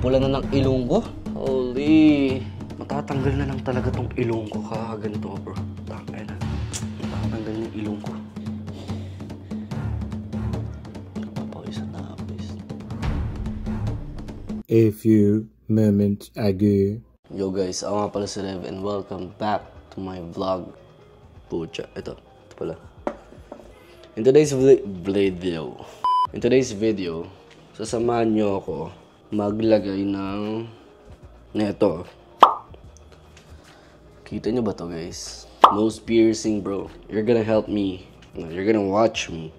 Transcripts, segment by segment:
Pula na ng ilong ko. Holy. Matatanggal na lang talaga tong ilong ko. Kakaganito bro. Tangay na. Matatanggal yung ilong ko. Papawisan na kapis. A few moments ago. Yo guys, ako nga pala si Rev and welcome back to my vlog. Pucha, ito pala. In today's video, sasamahan nyo ako maglagay ng neto. Kita nyo ba to guys? Nose piercing bro. You're gonna help me. You're gonna watch me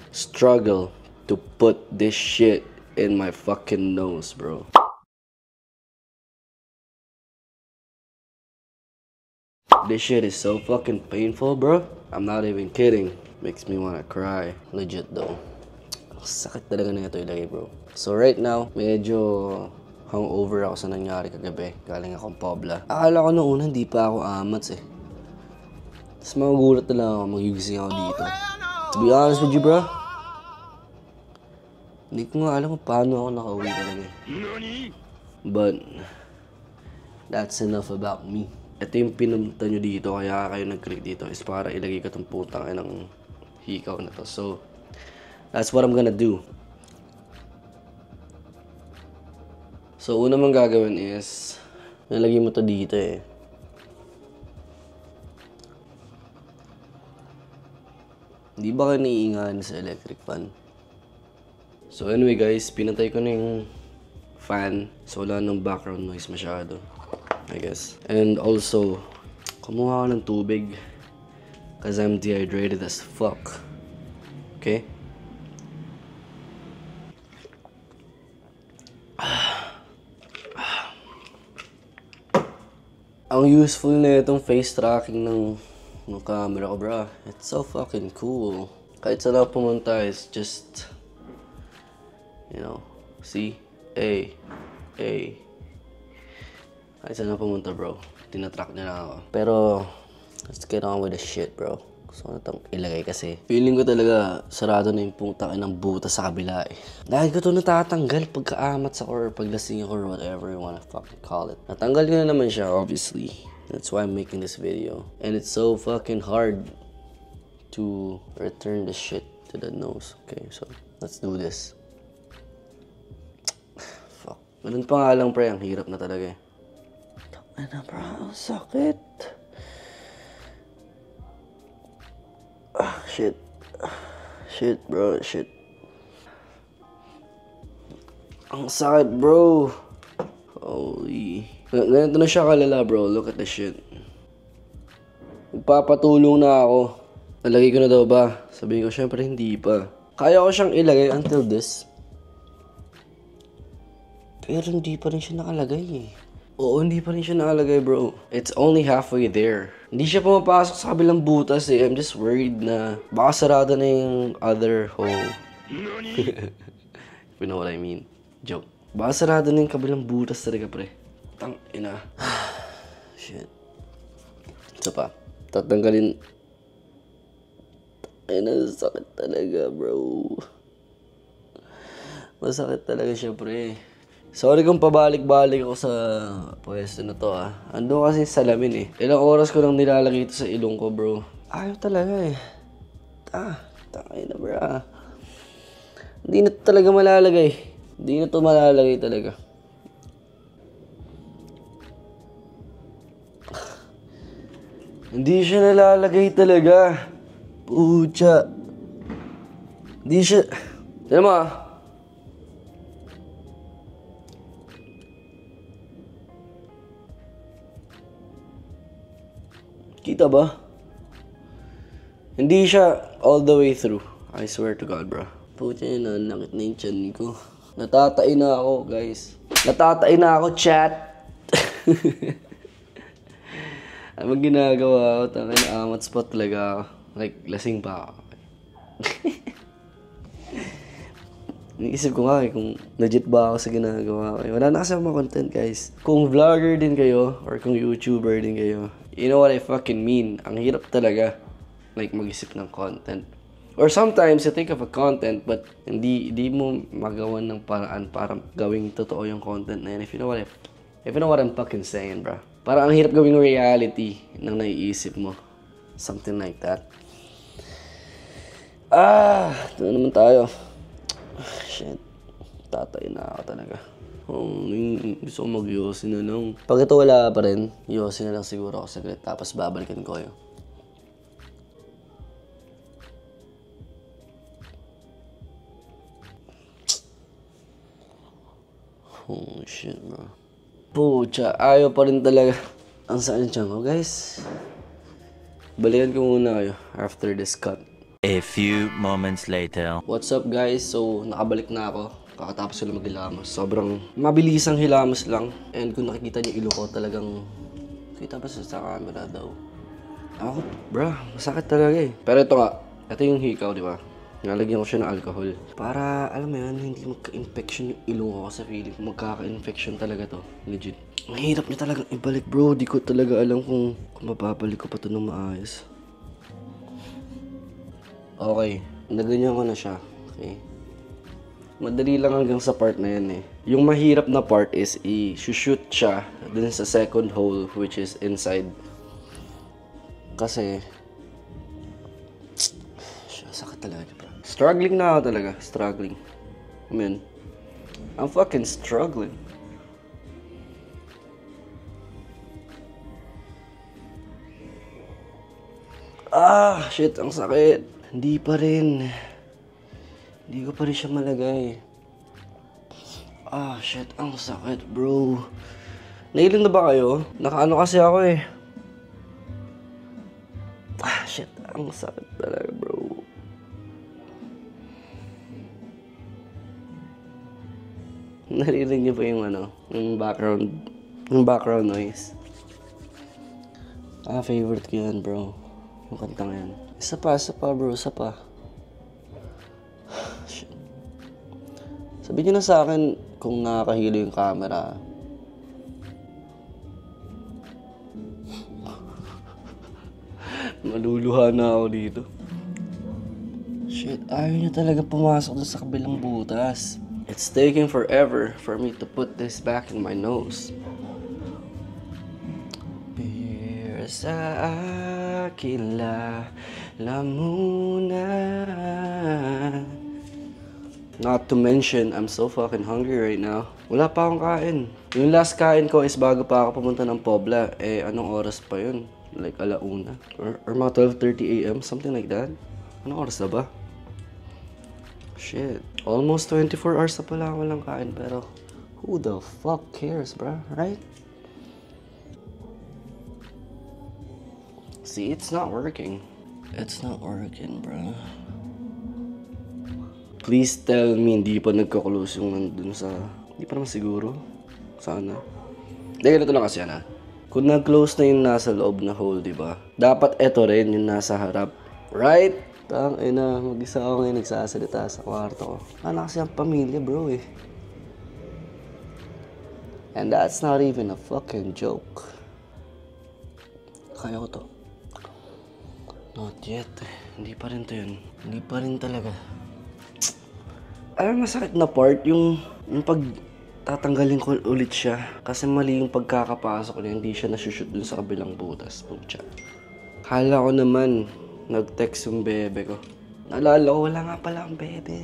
struggle to put this shit in my fucking nose bro. This shit is so fucking painful, bro. I'm not even kidding. Makes me wanna cry. Legit though. Sakit talaga na ito ilagay, bro. So right now, medyo hungover ako sa nangyari kagabi. Galing akong Pobla. Akala ko noong una hindi pa ako amats eh. Tapos magugulat na lang ako, magigising ako dito. To be honest with you, bro, hindi ko nga alam kung paano ako nakauwi talaga eh. But that's enough about me. Ito yung pinunta nyo dito, kaya kayo nag-click dito is para ilagay ko itong putang ng hikaw na to. So, that's what I'm gonna do. So, una mong gagawin is, nalagay mo to dito eh. Hindi ba kayo naiingahan sa electric fan? So anyway guys, pinatay ko na yung fan. So wala nang background noise masyado, I guess. And also, kumuha ako ng tubig because I'm dehydrated as fuck. Okay? Ang useful na itong face tracking ng camera ko, bro. It's so fucking cool. Kahit saan ako pumunta is just, you know, see? Kahit saan ako pumunta, bro. Tinatrack niya na ako. Pero, let's get on with the shit, bro. Gusto ko na itong ilagay kasi feeling ko talaga sarado na yung putang ng butas sa kabila eh. Dahil ko ito natatanggal pagkaamat sa or paglasing ako or whatever you wanna fucking call it. Natanggal ko na naman siya, obviously. That's why I'm making this video. And it's so fucking hard to return the shit to the nose. Okay, so let's do this. Fuck. Ganun pa nga lang, pre. Ang hirap na talaga eh. Ano, bro? Ang sakit. Shit. Shit, bro. Shit. Ang sakit, bro. Holy. Ganito na siya kalala, bro. Look at the shit. Magpapatulong na ako. Nalagay ko na daw ba? Sabihin ko, syempre hindi pa. Kaya ko siyang ilagay until this. Pero hindi pa rin siya nakalagay eh. Oo, hindi pa rin siya nakalagay, bro. It's only halfway there. Hindi siya pumapasok sa kabilang butas eh. I'm just worried na baka sarado na yung other hole. If you know what I mean. Joke. Baka sarado na yung kabilang butas talaga, pre. Tang ina. Shit. Isa pa. Tatanggalin. Ay, nasakit talaga, bro. Masakit talaga siya, pre. Sorry kung pabalik-balik ako sa pwesto na to ah. Ando kasi salamin eh. Ilang oras ko lang nilalagay ito sa ilong ko, bro. Ayaw talaga eh. Tangay na, bro. Hindi na to talaga malalagay. Hindi na to malalagay talaga. Hindi siya nalalagay talaga. Pucha. Hindi siya. Tignan mo ah. Kita ba? Hindi siya all the way through. I swear to God, bro. Pucha yun, nakit na yung chan ko. Natatain na ako, guys. Natatain na ako, chat. Ano ginagawa ko? Tangin na amat spot talaga ako. Like, lasing pa ako. Iniisip ko nga kung legit ba ako sa ginagawa ko. Wala na kasi ako mga content, guys. Kung vlogger din kayo, or kung YouTuber din kayo, you know what I fucking mean. Ang hirap talaga. Like, mag-isip ng content. Or sometimes you think of a content but hindi mo magawan ng paraan para gawing totoo yung content na yun. If you know what I'm fucking saying, bro. Parang ang hirap gawing reality ng naiisip mo. Something like that. Ito na naman tayo. Shit. Tatay na ako talaga. Gusto ko mag-yosi na lang. Pag ito wala pa rin, yosi na lang siguro ako saglit. Tapos babalikan ko yun. Oh shit, bro. Pucha, ayaw pa rin talaga. Ang saan dyan ko, guys. Balikan ko muna kayo after this cut. A few moments later. What's up, guys? So, nakabalik na ako. Kakatapos ko lang maghilamos. Sobrang mabilisang hilamos lang. And kung nakikita niyo ilo ko, talagang kita ba sa camera daw? Ako, bro, masakit talaga eh. Pero ito nga, ito yung hikaw, di ba? Nalagyan ko siya ng alcohol. Para, alam mo yan, hindi magka-infection yung ilong ko sa feeling ko. Magkaka-infection talaga to. Legit. Ang hirap niya talagang ibalik, bro. Di ko talaga alam kung mapapalik ko pa to ng maayos. Okay. Naganyan ko na siya. Okay. Madali lang hanggang sa part na yan eh. Yung mahirap na part is i-shoot siya dun sa second hole which is inside. Kasi, sakit talaga, bro. Struggling na ako talaga. Struggling. I mean, I'm fucking struggling. Shit. Ang sakit. Hindi pa rin. Hindi ko pa rin siya malagay. Shit. Ang sakit, bro. Nailan na ba kayo? Nakaano kasi ako eh. Shit. Ang sakit talaga, bro. Narinig niyo ba yung ano? Yung background noise? Favorite ko yan, bro. Yung kantang yan. Isa pa, bro. Isa pa. Shit. Sabihin niyo na sa akin kung nakakahilo yung camera. Maluluha na ako dito. Shit, ayaw niya talaga pumasok doon sa kabilang butas. It's taking forever for me to put this back in my nose. Pero sa akin lamunan. Not to mention, I'm so fucking hungry right now. Wala pa akong kain. Yung last kain ko is bago pa ako pumunta ng Pobla. Anong oras pa yun? Like alauna? Or mga 12:30 a.m. Something like that. Anong oras na ba? Shit. Almost 24 hours na pala ako walang kain. Pero who the fuck cares, bro? Right? See, it's not working. It's not working, bro. Please tell me hindi pa nagka-close yung nandun sa... Hindi pa naman siguro. Sana. Hindi, ganito lang kasi yan ha. Kung nag-close na yung nasa loob na hole, di ba? Dapat eto rin yung nasa harap. Right? Tangina, mag-isa ako ngayon nagsasalita sa kwarto ko. Ano kasi ang pamilya, bro eh. And that's not even a fucking joke. Kaya ko to. Not yet eh. Hindi pa rin to yun. Hindi pa rin talaga. Alam, masakit na part yung pag tatanggalin ko ulit siya. Kasi mali yung pagkakapasok niya. Hindi siya nasushoot dun sa kabilang butas. Pucha. Kala ko naman nag-text yung bebe ko. Naalala ko, wala nga pala ang bebe.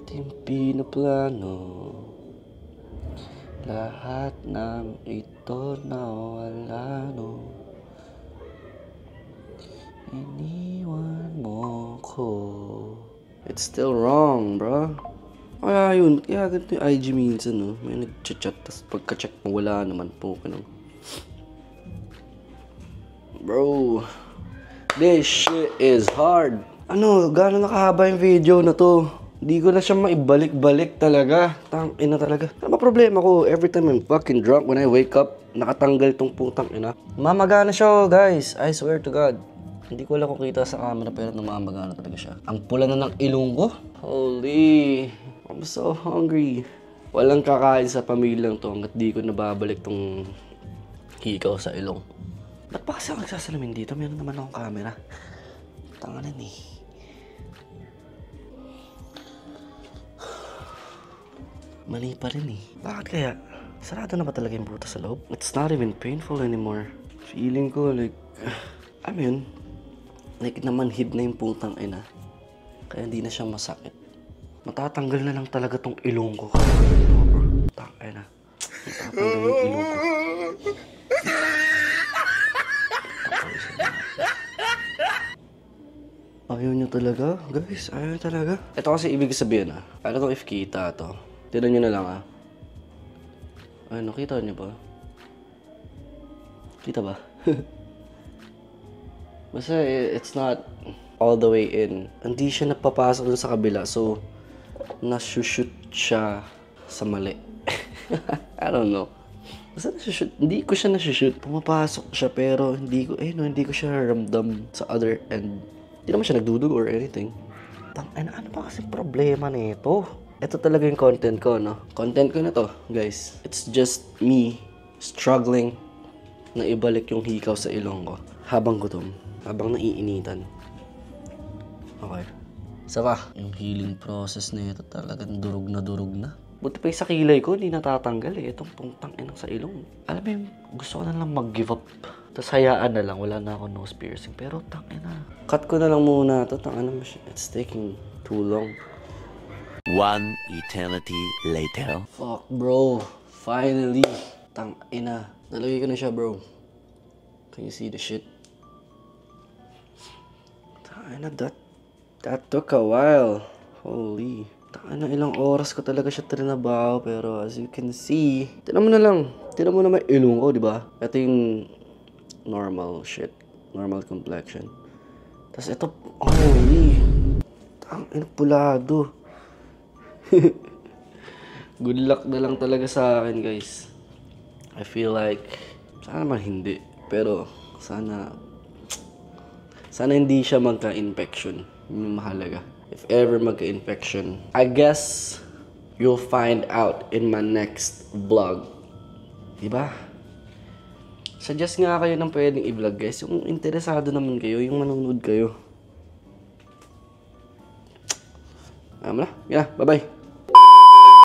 Di pinaplano. Lahat ng ito nawala, no. Iniwan mo ko. It's still wrong, bro. Kaya yun, kaya ganito yung IG minsan, no. May nag-chat, tapos pagka-check mo, wala naman po. Bro, this shit is hard. Ano, gano'n nakahaba yung video na to. Di ko na siya maibalik-balik talaga. Tangina talaga. Ano ba problema ko? Every time I'm fucking drunk, when I wake up, nakatanggal tong putang ina. Mamagana siya, guys. I swear to God. Hindi ko lang kung kita sa camera, pero namamagana talaga siya. Ang pula na ng ilong ko. Holy, I'm so hungry. Walang kakain sa pamilyang to hanggat di ko nababalik tong hikaw sa ilong. Ba't ba kasi ako nagsasalamin dito? Meron naman akong camera. Tanganan eh. Mali pa rin eh. Bakit kaya? Sarado na ba talaga yung butas sa loob? It's not even painful anymore. Feeling ko like, I mean, like namanhid na yung putang ina. Kaya hindi na siya masakit. Matatanggal na lang talaga tong ilong ko. Tangay na. Matatanggal yung ilong ko. Ayaw niyo talaga? Guys, ayaw niyo talaga? Ito kasi ibig sabihin I don't know if kita to. Tignan niyo na lang Ay, nakita niyo ba? Kita ba? Basta it's not all the way in. Hindi siya napapasok dun sa kabila. So, nasushoot siya sa mali. I don't know. Basta nasushoot. Hindi ko siya nasushoot. Pumapasok siya pero hindi ko siya ramdam sa other end. Hindi naman siya nagdudug or anything. Ano ba kasi problema nito? Ito talaga yung content ko, no? Content ko na to, guys. It's just me struggling na ibalik yung hikaw sa ilong ko. Habang gutom. Habang naiinitan. Okay. Isa pa. Yung healing process na ito talagang durog na. Buti pa yung sa kilay ko, hindi natatanggal eh. Itong pungtang inang sa ilong. Alam mo yung gusto ko na lang mag-give up. Tapos hayaan na lang. Wala na ako nose piercing. Pero tangina. Cut ko na lang muna ito. Tangina mo siya. It's taking too long. One eternity later. Fuck, bro. Finally. Tangina. Nalagay ko na siya, bro. Can you see the shit? Tangina, that took a while. Holy. Tangina, ilang oras ko talaga siya trinabaho. Pero as you can see, tinan mo na lang. Tinan mo na may ilong ko, di ba? Ito yung normal shit. Normal complexion. Tapos ito, holy. Tangina, pulado. Good luck na lang talaga sa akin, guys. I feel like sana naman hindi, pero sana hindi siya magka-infection. Yun yung mahalaga. If ever magka-infection, I guess you'll find out in my next vlog. Diba? Suggest nga kayo ng pwedeng i-vlog, guys. Yung interesado naman kayo, yung manonood kayo. Alam na? Yeah, bye-bye.